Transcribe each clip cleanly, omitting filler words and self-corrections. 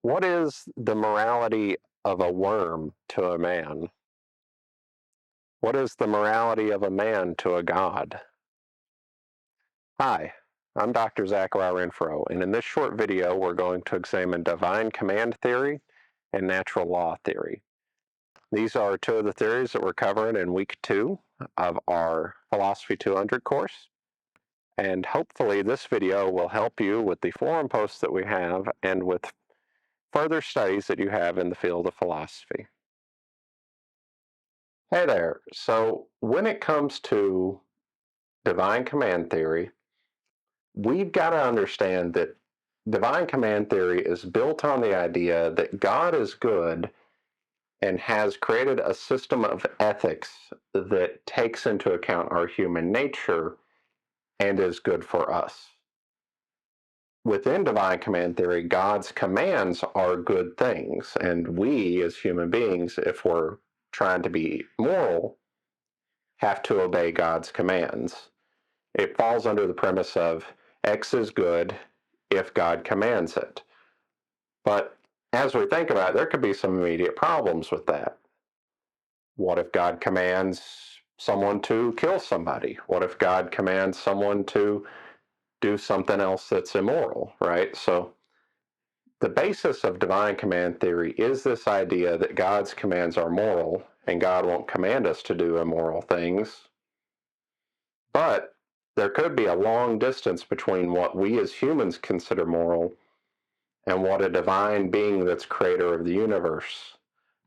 What is the morality of a worm to a man? What is the morality of a man to a god? Hi, I'm Dr. Zachariah Renfro, and in this short video, we're going to examine divine command theory and natural law theory. These are two of the theories that we're covering in week 2 of our Philosophy 200 course. And hopefully this video will help you with the forum posts that we have and with further studies that you have in the field of philosophy. Hey there. So when it comes to divine command theory, we've got to understand that divine command theory is built on the idea that God is good and has created a system of ethics that takes into account our human nature and is good for us. Within divine command theory, God's commands are good things, and we as human beings, if we're trying to be moral, have to obey God's commands. It falls under the premise of X is good if God commands it. But as we think about it, there could be some immediate problems with that. What if God commands someone to kill somebody? What if God commands someone to do something else that's immoral, right? So the basis of divine command theory is this idea that God's commands are moral and God won't command us to do immoral things. But there could be a long distance between what we as humans consider moral and what a divine being that's creator of the universe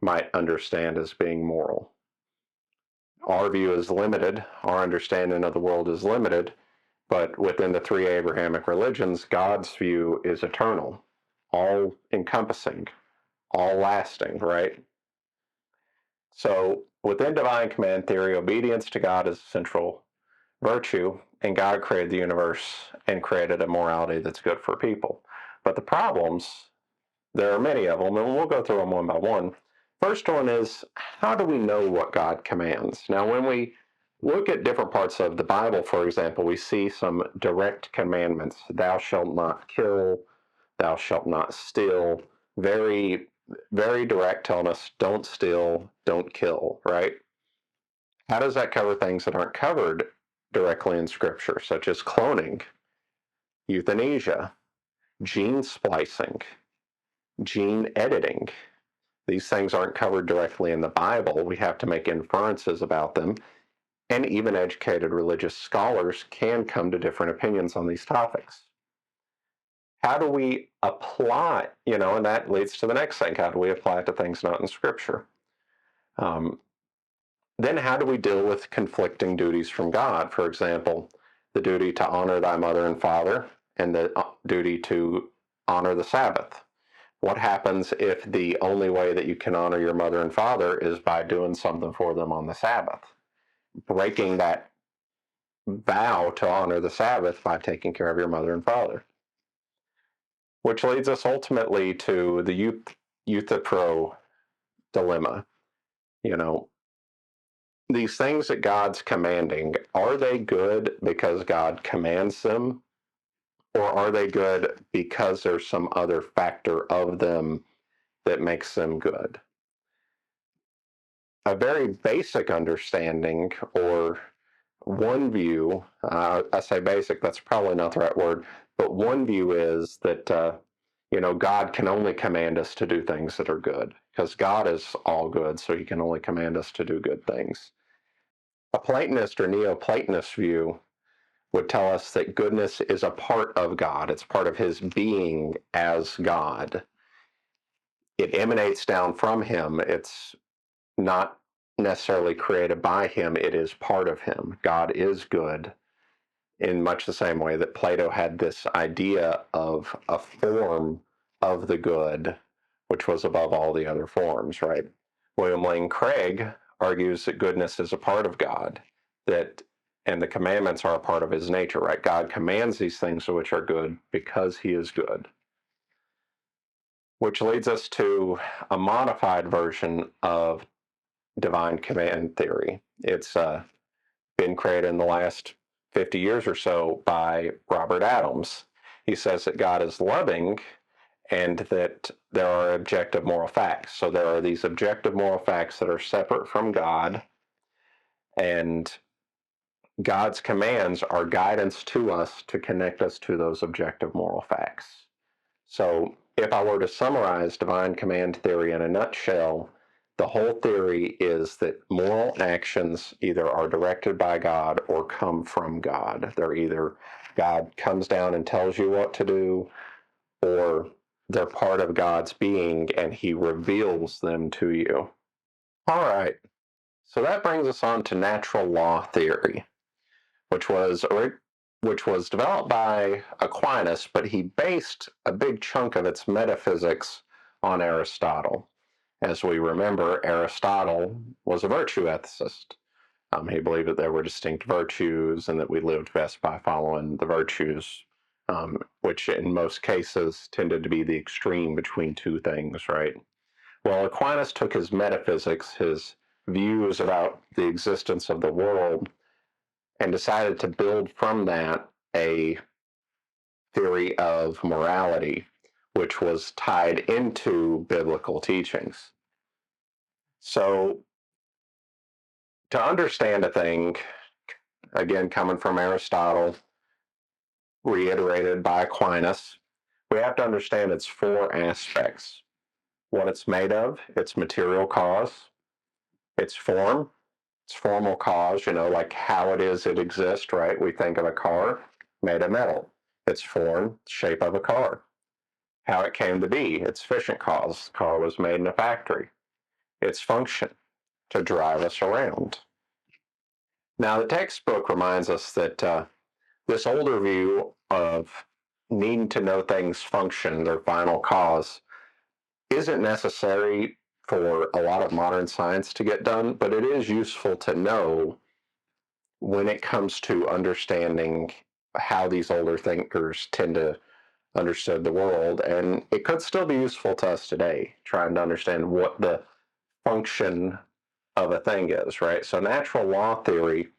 might understand as being moral. Our view is limited, our understanding of the world is limited, but within the three Abrahamic religions, God's view is eternal, all encompassing, all lasting, right? So within divine command theory, obedience to God is a central virtue, and God created the universe and created a morality that's good for people. But the problems, there are many of them, and we'll go through them one by one. First one is, how do we know what God commands? Now, when we look at different parts of the Bible, for example, we see some direct commandments. Thou shalt not kill, thou shalt not steal. Very, very direct, telling us don't steal, don't kill, right? How does that cover things that aren't covered directly in Scripture, such as cloning, euthanasia, gene splicing, gene editing? These things aren't covered directly in the Bible. We have to make inferences about them. And even educated religious scholars can come to different opinions on these topics. How do we apply, and that leads to the next thing. How do we apply it to things not in Scripture? Then how do we deal with conflicting duties from God? For example, the duty to honor thy mother and father and the duty to honor the Sabbath. What happens if the only way that you can honor your mother and father is by doing something for them on the Sabbath? Breaking that vow to honor the Sabbath by taking care of your mother and father. Which leads us ultimately to the Euthyphro dilemma. These things that God's commanding, are they good because God commands them? Or are they good because there's some other factor of them that makes them good? A very basic understanding, or one view, I say basic, that's probably not the right word, but one view is that, God can only command us to do things that are good, because God is all good, so he can only command us to do good things. A Platonist or Neoplatonist view would tell us that goodness is a part of God. It's part of his being as God. It emanates down from him. It's not necessarily created by him. It is part of him. God is good in much the same way that Plato had this idea of a form of the good, which was above all the other forms, right? William Lane Craig argues that goodness is a part of God, and the commandments are a part of his nature, right? God commands these things which are good because he is good. Which leads us to a modified version of divine command theory. It's been created in the last 50 years or so by Robert Adams. He says that God is loving and that there are objective moral facts. So there are these objective moral facts that are separate from God, and God's commands are guidance to us to connect us to those objective moral facts. So if I were to summarize divine command theory in a nutshell, the whole theory is that moral actions either are directed by God or come from God. They're either God comes down and tells you what to do, or they're part of God's being and he reveals them to you. All right, so that brings us on to natural law theory, which was developed by Aquinas, but he based a big chunk of its metaphysics on Aristotle. As we remember, Aristotle was a virtue ethicist. He believed that there were distinct virtues and that we lived best by following the virtues, which in most cases tended to be the extreme between two things, right? Well, Aquinas took his metaphysics, his views about the existence of the world, and decided to build from that a theory of morality, which was tied into biblical teachings. So, to understand a thing, again, coming from Aristotle, reiterated by Aquinas, we have to understand its four aspects: what it's made of, its material cause, its form, its formal cause, like how it is it exists, right? We think of a car made of metal, its form, shape of a car. How it came to be, its efficient cause, the car was made in a factory. Its function, to drive us around. Now, the textbook reminds us that this older view of needing to know things function, their final cause, isn't necessary for a lot of modern science to get done, but it is useful to know when it comes to understanding how these older thinkers tend to understood the world. And it could still be useful to us today, trying to understand what the function of a thing is, right? So natural law theory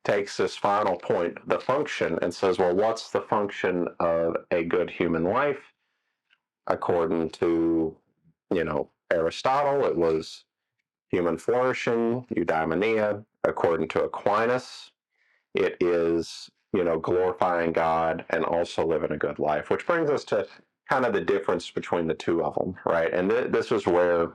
takes this final point, the function, and says, well, what's the function of a good human life? According to, Aristotle, it was human flourishing, eudaimonia. According to Aquinas, it is, glorifying God and also living a good life, which brings us to kind of the difference between the two of them, right? And this is where,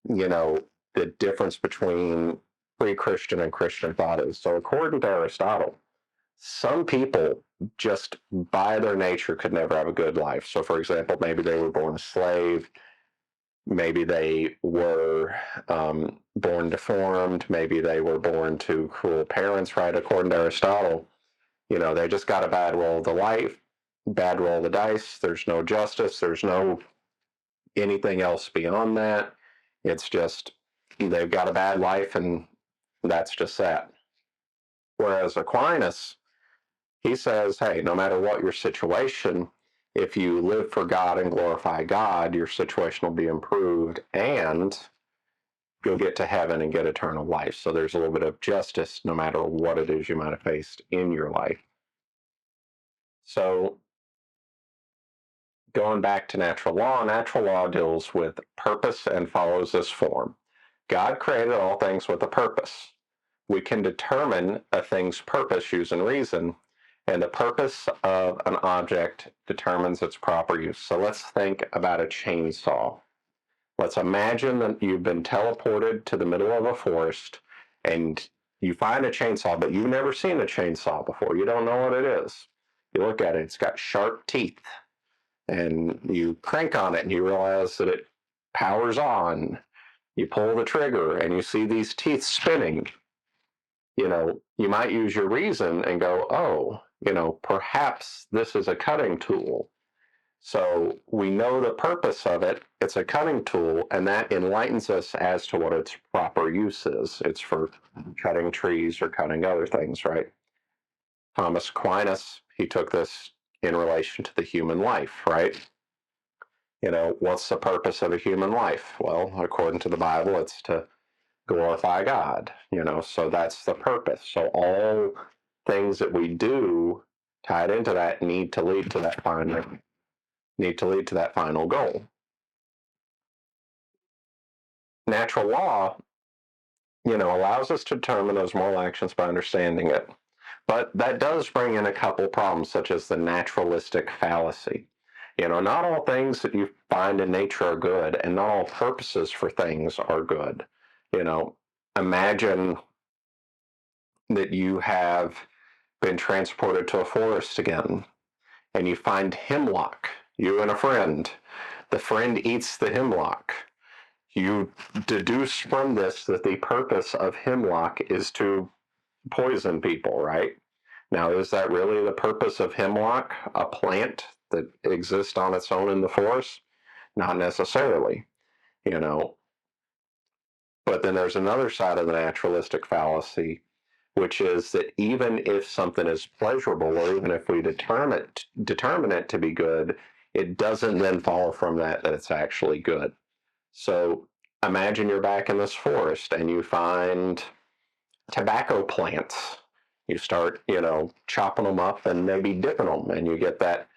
the difference between pre-Christian and Christian thought is. So according to Aristotle, some people just by their nature could never have a good life. So for example, maybe they were born a slave, maybe they were born deformed, maybe they were born to cruel parents, right? According to Aristotle, they just got a bad roll of the life, bad roll of the dice. There's no justice. There's no anything else beyond that. It's just they've got a bad life, and that's just that. Whereas Aquinas, he says, hey, no matter what your situation, if you live for God and glorify God, your situation will be improved and you'll get to heaven and get eternal life. So there's a little bit of justice no matter what it is you might have faced in your life. So going back to natural law deals with purpose and follows this form. God created all things with a purpose. We can determine a thing's purpose using reason, and the purpose of an object determines its proper use. So let's think about a chainsaw. Let's imagine that you've been teleported to the middle of a forest and you find a chainsaw, but you've never seen a chainsaw before. You don't know what it is. You look at it, it's got sharp teeth, and you crank on it and you realize that it powers on. You pull the trigger and you see these teeth spinning. You might use your reason and go, oh, perhaps this is a cutting tool. So we know the purpose of it. It's a cutting tool, and that enlightens us as to what its proper use is. It's for cutting trees or cutting other things, right? Thomas Aquinas, he took this in relation to the human life, right? What's the purpose of a human life? Well, according to the Bible, it's to glorify God, so that's the purpose. So all things that we do tied into that need to lead to that final need to lead to that final goal. Natural law, allows us to determine those moral actions by understanding it. But that does bring in a couple problems, such as the naturalistic fallacy. Not all things that you find in nature are good, and not all purposes for things are good. Imagine that you have been transported to a forest again, and you find hemlock, you and a friend. The friend eats the hemlock. You deduce from this that the purpose of hemlock is to poison people, right? Now, is that really the purpose of hemlock, a plant that exists on its own in the forest? Not necessarily, you know. But then there's another side of the naturalistic fallacy, which is that even if something is pleasurable, or even if we determine it to be good, it doesn't then follow from that it's actually good. So imagine you're back in this forest and you find tobacco plants. You start, chopping them up and maybe dipping them, and you get that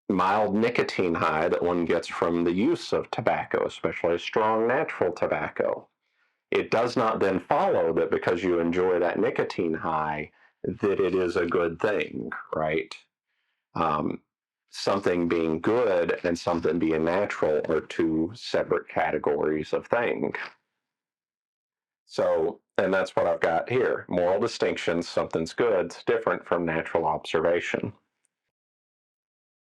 mild nicotine high that one gets from the use of tobacco, especially strong natural tobacco. It does not then follow that because you enjoy that nicotine high, that it is a good thing, right? Um, Something being good and something being natural are two separate categories of thing. So, and that's what I've got here. Moral distinctions, something's good, it's different from natural observation.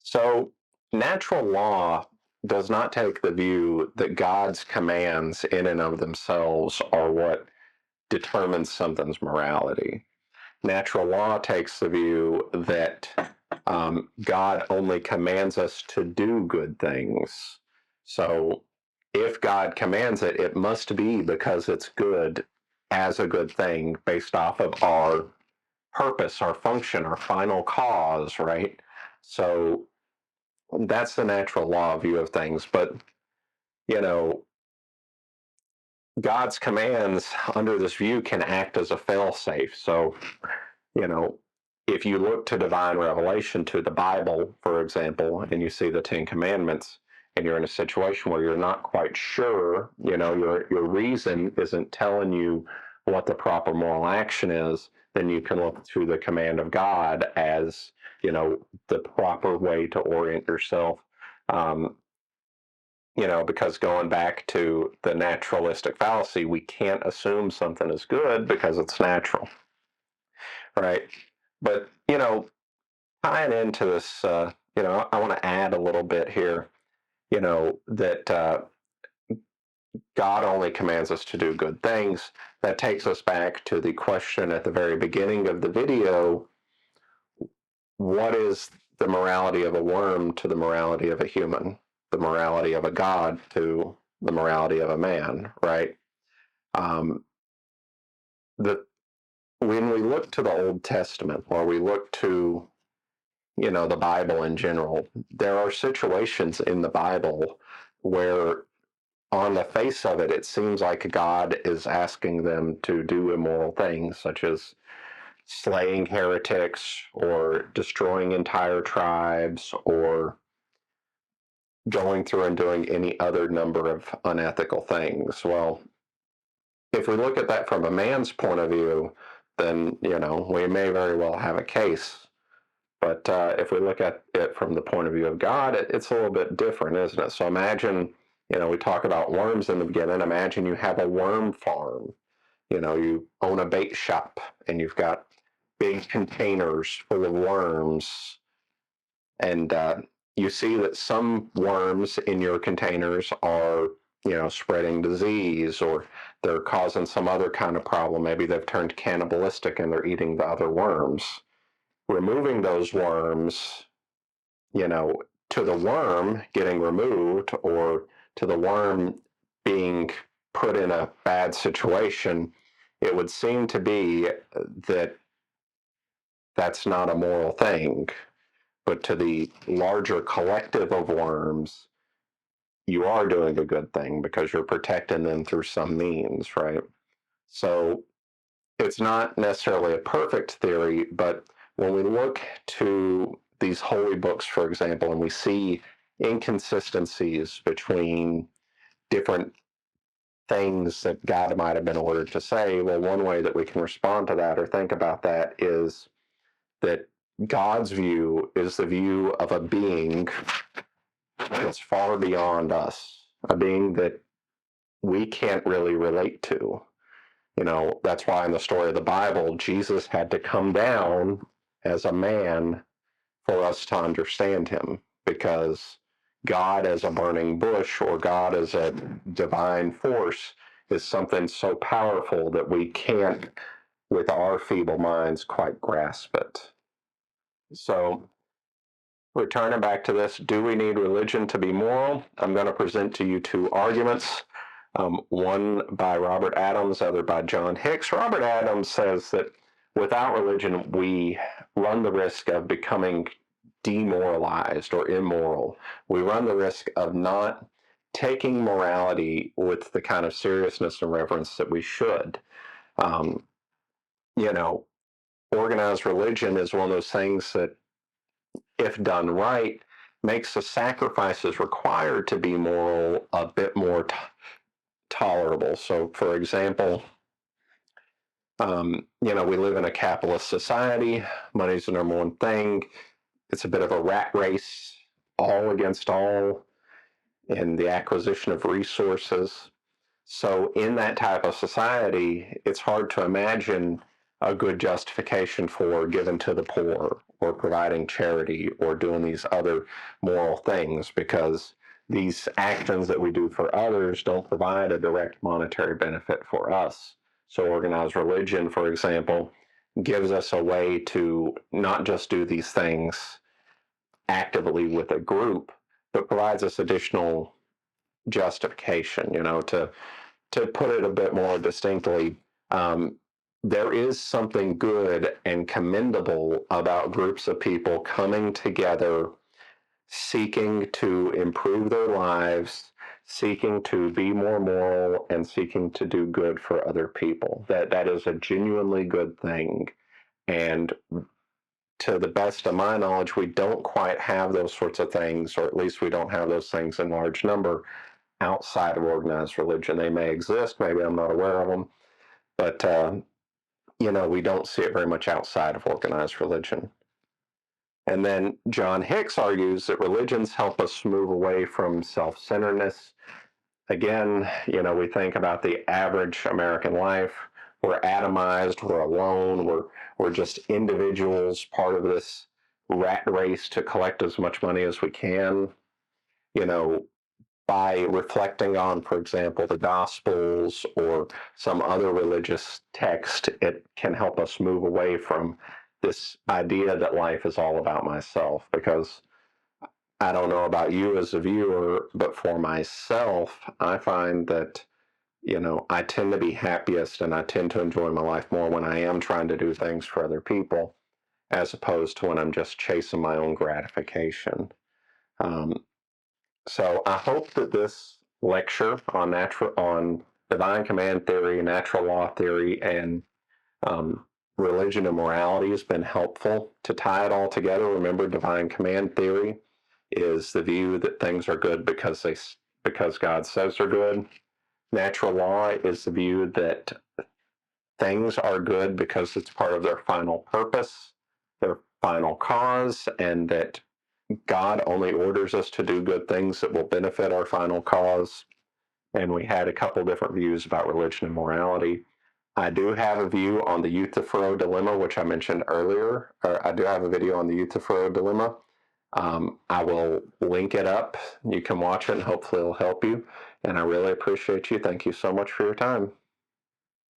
So, natural law does not take the view that God's commands in and of themselves are what determines something's morality. Natural law takes the view that God only commands us to do good things. So if God commands it, it must be because it's good as a good thing based off of our purpose, our function, our final cause, right? So that's the natural law view of things. But, you know, God's commands under this view can act as a fail-safe. So, you know, if you look to divine revelation, to the Bible, for example, and you see the Ten Commandments, and you're in a situation where you're not quite sure, your reason isn't telling you what the proper moral action is, then you can look to the command of God as, the proper way to orient yourself. Um, because going back to the naturalistic fallacy, we can't assume something is good because it's natural, right? But, tying into this, I want to add a little bit here, that God only commands us to do good things. That takes us back to the question at the very beginning of the video: what is the morality of a worm to the morality of a human? The morality of a God to the morality of a man, right? Um, the When we look to the Old Testament, or we look to the Bible in general, there are situations in the Bible where on the face of it, it seems like God is asking them to do immoral things, such as slaying heretics or destroying entire tribes or going through and doing any other number of unethical things. Well, if we look at that from a man's point of view, then, we may very well have a case. But if we look at it from the point of view of God, it's a little bit different, isn't it? So imagine, we talk about worms in the beginning. Imagine you have a worm farm. You own a bait shop and you've got big containers full of worms. And you see that some worms in your containers are, spreading disease, or they're causing some other kind of problem. Maybe they've turned cannibalistic and they're eating the other worms. Removing those worms, to the worm getting removed, or to the worm being put in a bad situation, it would seem to be that that's not a moral thing. But to the larger collective of worms, you are doing a good thing because you're protecting them through some means, right? So it's not necessarily a perfect theory, but when we look to these holy books, for example, and we see inconsistencies between different things that God might have been ordered to say. Well, one way that we can respond to that or think about that is that God's view is the view of a being that's far beyond us, a being that we can't really relate to. That's why in the story of the Bible, Jesus had to come down as a man for us to understand him, because God as a burning bush or God as a divine force is something so powerful that we can't, with our feeble minds, quite grasp it. So, returning back to this, do we need religion to be moral? I'm going to present to you two arguments, one by Robert Adams, other by John Hicks. Robert Adams says that without religion, we run the risk of becoming demoralized or immoral. We run the risk of not taking morality with the kind of seriousness and reverence that we should. Um, you know, Organized religion is one of those things that, if done right, makes the sacrifices required to be moral a bit more tolerable. So, for example, we live in a capitalist society. Money's the number one thing. It's a bit of a rat race, all against all, in the acquisition of resources. So, in that type of society, it's hard to imagine a good justification for giving to the poor or providing charity or doing these other moral things, because these actions that we do for others don't provide a direct monetary benefit for us. So, organized religion, for example, gives us a way to not just do these things actively with a group, but provides us additional justification, to put it a bit more distinctly. There is something good and commendable about groups of people coming together, seeking to improve their lives, seeking to be more moral, and seeking to do good for other people. That is a genuinely good thing. And to the best of my knowledge, we don't quite have those sorts of things, or at least we don't have those things in large number outside of organized religion. They may exist, maybe I'm not aware of them, but we don't see it very much outside of organized religion. And then John Hicks argues that religions help us move away from self-centeredness. Again, we think about the average American life. We're atomized, we're alone, we're just individuals, part of this rat race to collect as much money as we can. By reflecting on, for example, the Gospels or some other religious text, it can help us move away from this idea that life is all about myself. Because I don't know about you as a viewer, but for myself, I find that, I tend to be happiest and I tend to enjoy my life more when I am trying to do things for other people, as opposed to when I'm just chasing my own gratification. So I hope that this lecture on divine command theory, natural law theory, and religion and morality has been helpful. To tie it all together, remember, divine command theory is the view that things are good because God says they're good. Natural law is the view that things are good because it's part of their final purpose, their final cause, and that God only orders us to do good things that will benefit our final cause. And we had a couple different views about religion and morality. I do have a view on the Euthyphro dilemma, which I mentioned earlier. I do have a video on the Euthyphro dilemma. I will link it up. You can watch it and hopefully it'll help you. And I really appreciate you. Thank you so much for your time.